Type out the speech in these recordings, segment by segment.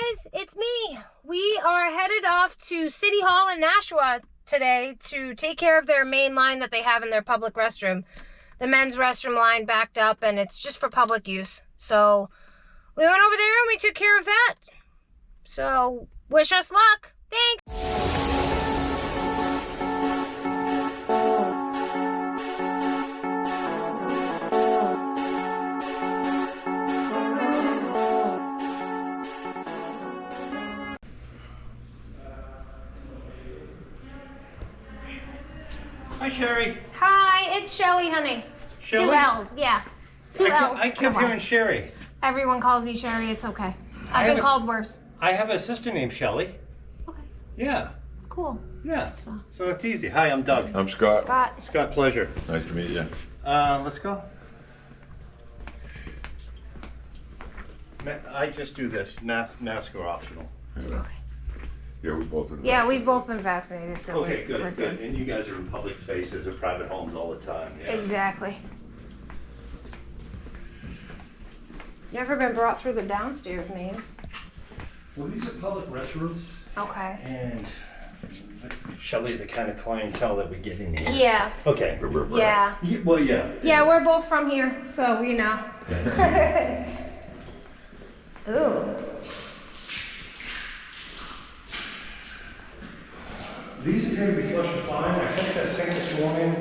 guys, it's me. We are headed off to City Hall in Nashua today to take care of their main line that they have in their public restroom. The men's restroom line backed up and it's just for public use. So we went over there and we took care of that. So wish us luck. Thanks. Hi, Sherry. Hi, it's Shelly, honey. Shelly? 2 L's, yeah. 2 L's. I kept hearing Sherry. Everyone calls me Sherry, it's okay. I've been called worse. I have a sister named Shelly. Okay. Yeah. It's cool. Yeah. So it's easy. Hi, I'm Doug. I'm Scott. Scott, pleasure. Nice to meet you. Let's go. I just do this. Mask are optional. Yeah. Yeah, we both are. Yeah, we've both been vaccinated, so Okay, we're good, good. And you guys are in public spaces or private homes all the time. Yeah. Exactly. Never been brought through the downstairs maze. Well, these are public restrooms. Okay. And Shelly's the kind of clientele that we get in here. Yeah. Okay. Yeah. Well, yeah. Yeah, we're both from here, so we know. Ooh. These appear to be flush and fine. I fixed that sink this morning,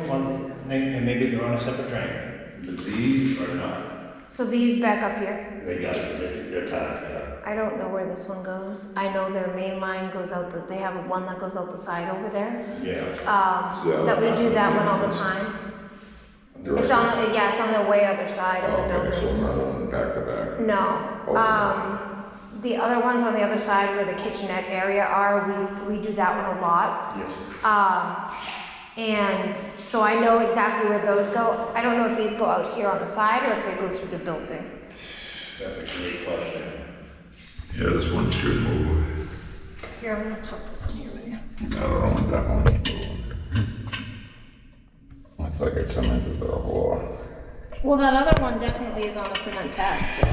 and maybe they're on a separate drain. These are not. So these back up here. They got it. They're tied. Yeah. I don't know where this one goes. I know their main line goes out. They have one that goes out the side over there. Yeah. That we do that one all the time. It's on the it's on the way other side of the building. So not on back to back. No. The other ones on the other side where the kitchenette area are, we do that one a lot. Yes. And so I know exactly where those go. I don't know if these go out here on the side or if they go through the building. That's a great question. Yeah, this one should move. Here, I'm gonna tuck this one here with you. I don't know what that one is moving. Looks like it's cemented to the floor. Well, that other one definitely is on a cement pad, so.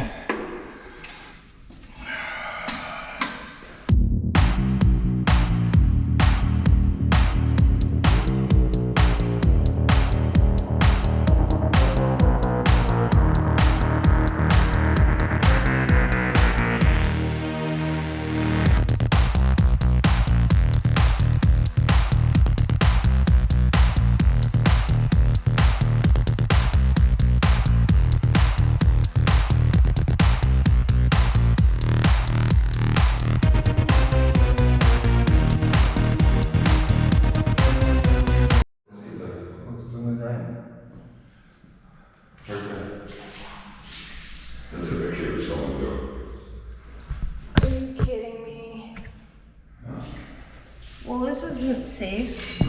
Well, this isn't safe.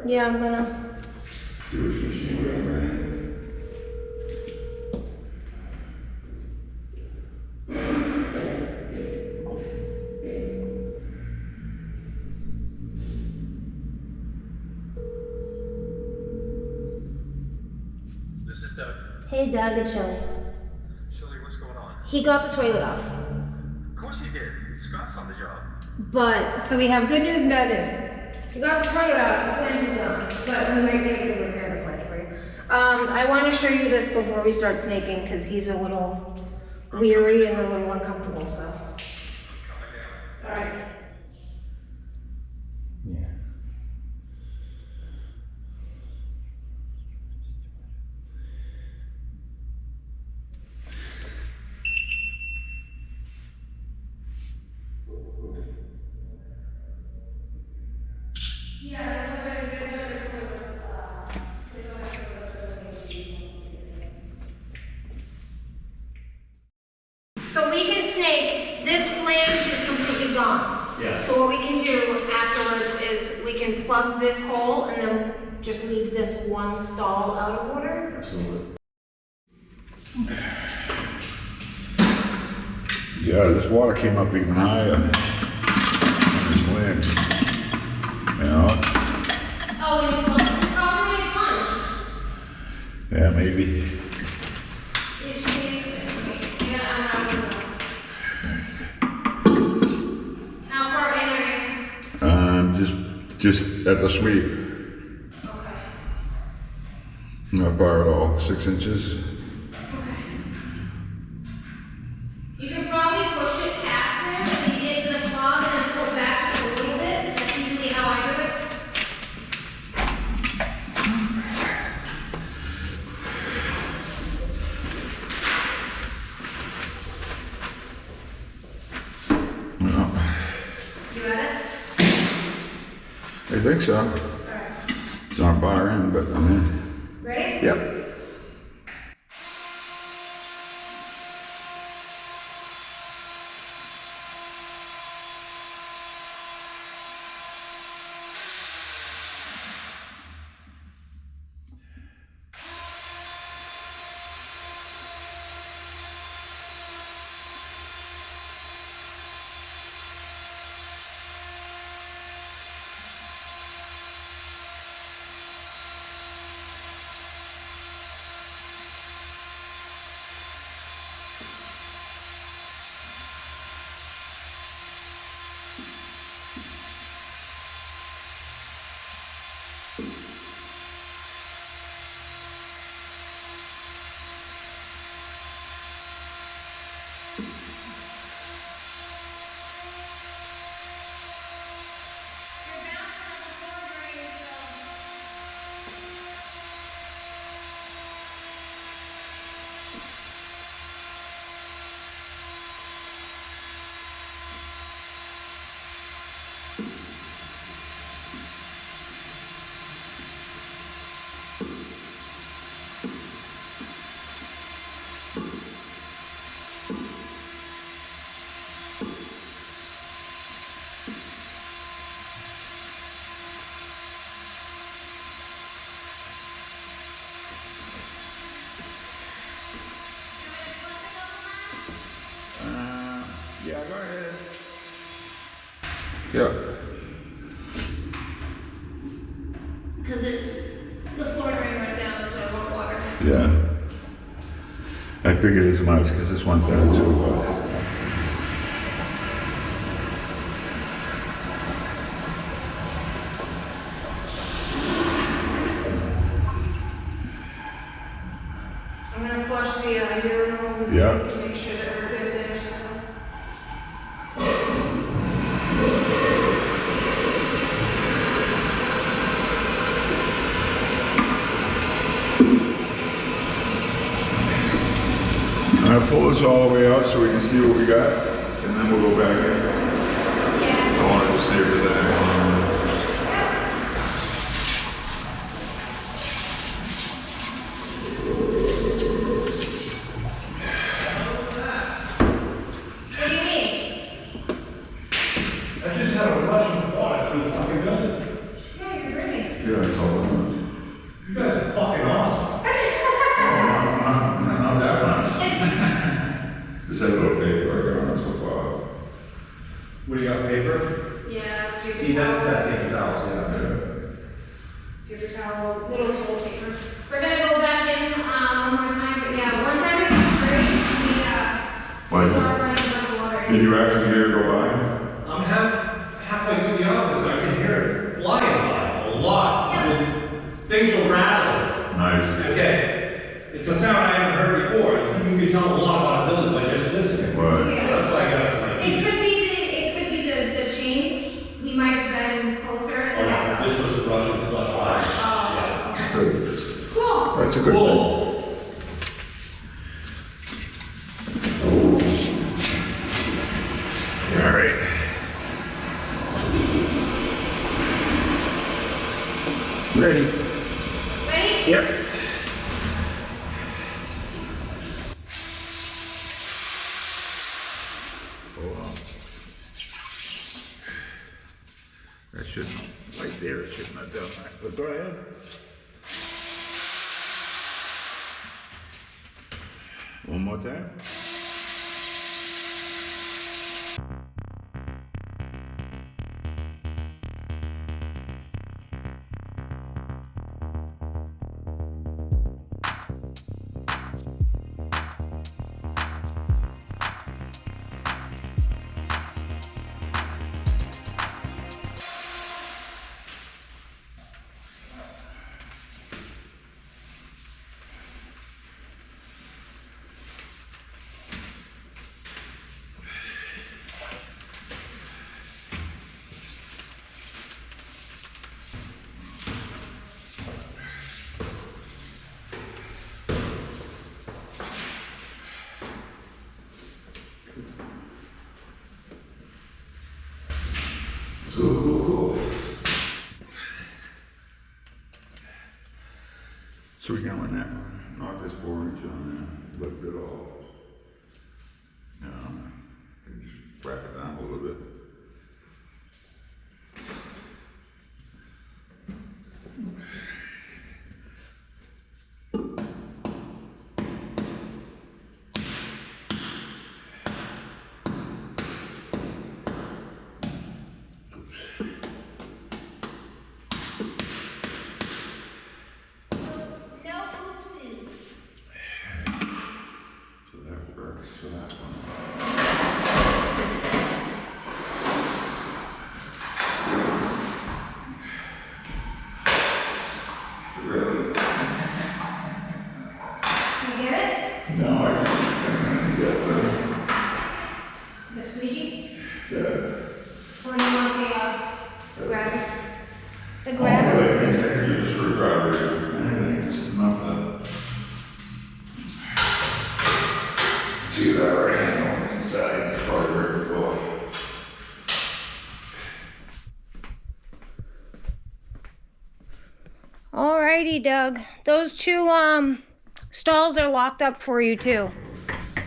Yeah, I'm gonna. This is Doug. Hey, Doug, it's Shelly. Shelly, what's going on? He got the toilet off. Of course he did. Scott's on the job. But, so we have good news and bad news. He got the toilet off, the flange is done, but we might be able to repair the flange for you. I want to show you this before we start snaking, because he's a little weary and a little uncomfortable, so. Alright. Yeah. So we can snake, this flange is completely gone. Yeah. So what we can do afterwards is we can plug this hole and then just leave this one stall out of order. Absolutely. Yeah, this water came up even higher on this land. You know? Oh, when you plunge, probably when you plunge. Yeah, maybe. Just at the sweep. Okay. Not bar at all. 6 inches. Okay. You can probably push it past there, so you get to the clog and then pull back just a little bit. That's usually how I do it. No. You got it? I think so. Alright. It's not bar in, but I'm in. Ready? Yep. Yeah, go ahead. Yeah. Because it's the floor drain right down, so I want water. Yeah. I figured as much because this one's down too. I'm gonna flush the urinals and Yeah. to make sure that we're good there. So. I'm gonna pull this all the way out so we can see what we got, and then we'll go back in. I wanted to see if there's anything on there. What do you mean? I just had a rush of water through the fucking building. Yeah, you're ready. Yeah, I told them. You guys are fucking awesome. Not that much. Just had a little paper on it so far. What do you got, paper? Yeah, See, that's that paper towels, yeah. paper towel, little toilet paper. We're gonna go back in one more time, but yeah, once everything's ready, we Why? start running a bunch of water. Did you actually hear it go by? I'm halfway through the office, and I can hear it flying by a lot. Yeah. I mean, things are rattling. Nice. Okay, it's a sound I haven't heard before. You can tell a lot about a building by just listening. Right. Yeah. That's why I got it. It could be the chains. We might have been closer. Oh, no, this was a Russian flush fire. Oh, okay. Good. Cool. That's a good thing. Cool. All right. Ready? Ready? Yep. Hold on. That shouldn't, right there, it shouldn't have done that, but go ahead. One more time. So we can run that, knock this 4-inch on there, lift it off. And just wrap it down a little bit. So that one. Really? You get it? No, I can't get The squeegee? the. Or do you want the grab? The Oh, grab? really? I can use a screwdriver or anything, just enough to. See that right hand on the inside, it's probably right before. Alrighty, Doug. Those two stalls are locked up for you too.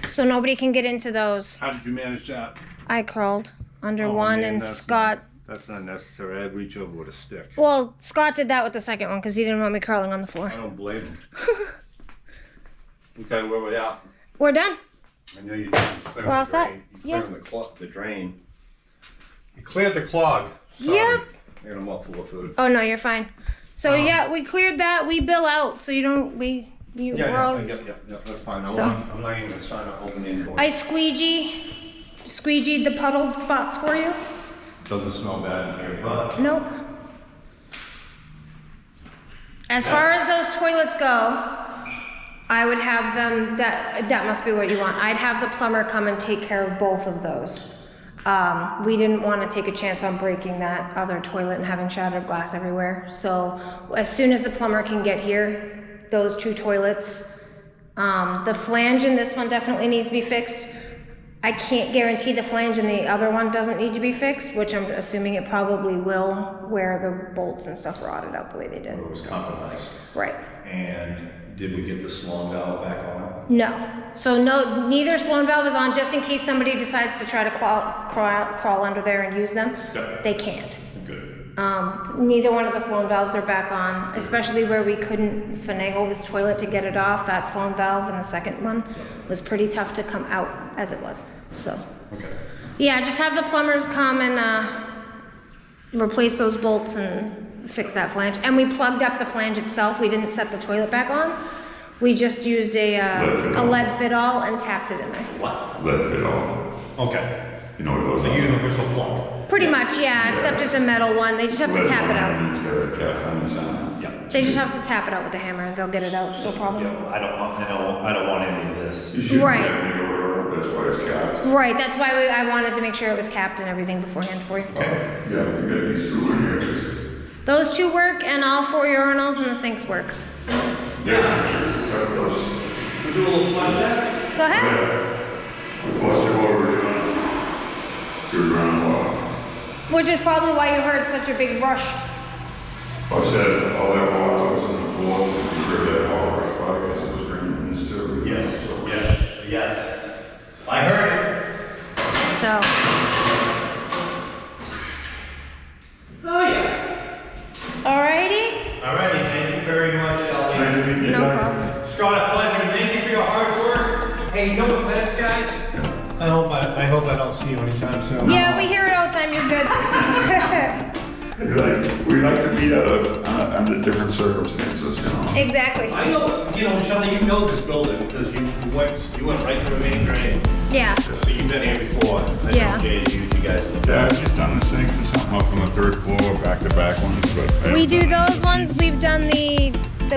So nobody can get into those. How did you manage that? I crawled under Oh, one man, and that's Scott. That's not necessary. I'd reach over with a stick. Well, Scott did that with the second one because he didn't want me crawling on the floor. I don't blame him. Okay, where we at? We're done. I know you did. We're all set. You cleared the drain. You cleared the clog. Sorry. Yep. I got a mouthful of food. Oh no, you're fine. So yeah, we cleared that. We bill out, so you don't. We're all. Yeah, that's fine. So- I'm not even trying to open the door. I squeegeed the puddled spots for you. Doesn't smell bad in here, but Nope. As far as those toilets go, I would have them, that must be what you want. I'd have the plumber come and take care of both of those. We didn't want to take a chance on breaking that other toilet and having shattered glass everywhere. So as soon as the plumber can get here, those two toilets, the flange in this one definitely needs to be fixed. I can't guarantee the flange in the other one doesn't need to be fixed, which I'm assuming it probably will, where the bolts and stuff rotted out the way they did. it was compromised. Right. And did we get the salon valve back on? No. So no, neither Sloan valve is on, just in case somebody decides to try to crawl under there and use them. Yeah. They can't. Good. Neither one of the Sloan valves are back on, especially where we couldn't finagle this toilet to get it off. That Sloan valve in the second one was pretty tough to come out as it was. So Okay. yeah, just have the plumbers come and replace those bolts and fix that flange. And we plugged up the flange itself. We didn't set the toilet back on. We just used a lead fit-all and tapped it in there. What? Let it all. Okay. You know what those The are? universal plug. Pretty much, yeah, except it's a metal one. They just have to tap it out. And it's got a cast iron sound. Yeah. They just have to tap it out with the hammer and they'll get it out, no problem. Yeah, I don't want any of this. You should Right. have the order, that's why it's capped. Right, that's why I wanted to make sure it was capped and everything beforehand for you. Okay. Yeah, you got these screw in here. Those two work and all 4 urinals and the sinks work. Yeah, cut those. We do a little flush test? Go ahead. Yeah. Plus the order, to the ground wall. Which is probably why you heard such a big rush. I said, all that water was in the floor, you heard that all right by because it was draining in this too. Yes. I heard it. So, Oh yeah. alrighty? Alrighty, thank you very much, Ellie. No problem. Scott, a pleasure. Thank you for your hard work. Hey, no offense, guys. I hope I don't see you anytime soon. Yeah, we hear it all the time, you're good. We like to meet under different circumstances, you know. Exactly. I know, Shelley, you know this building because you went right to the main drain. Yeah. So you've been here before. I Yeah. know Jay's used you guys. Yeah, I've just done the sinks and something up on the third floor, back-to-back ones, but. We do those ones, we've done the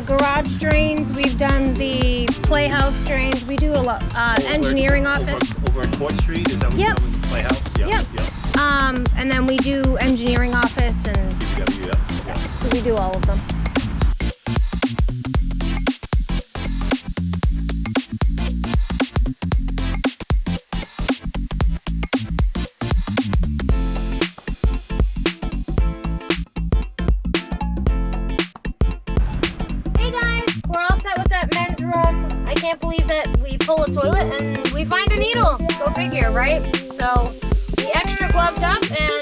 garage drains, we've done the playhouse drains, we do a lot, engineering office. Over at Court Street, is that what Yep. you're doing with the playhouse? Yep. And then we do engineering office and Yeah. so we do all of them. Hey guys, we're all toilet and we find a needle. Go figure, right? So we extra gloved up and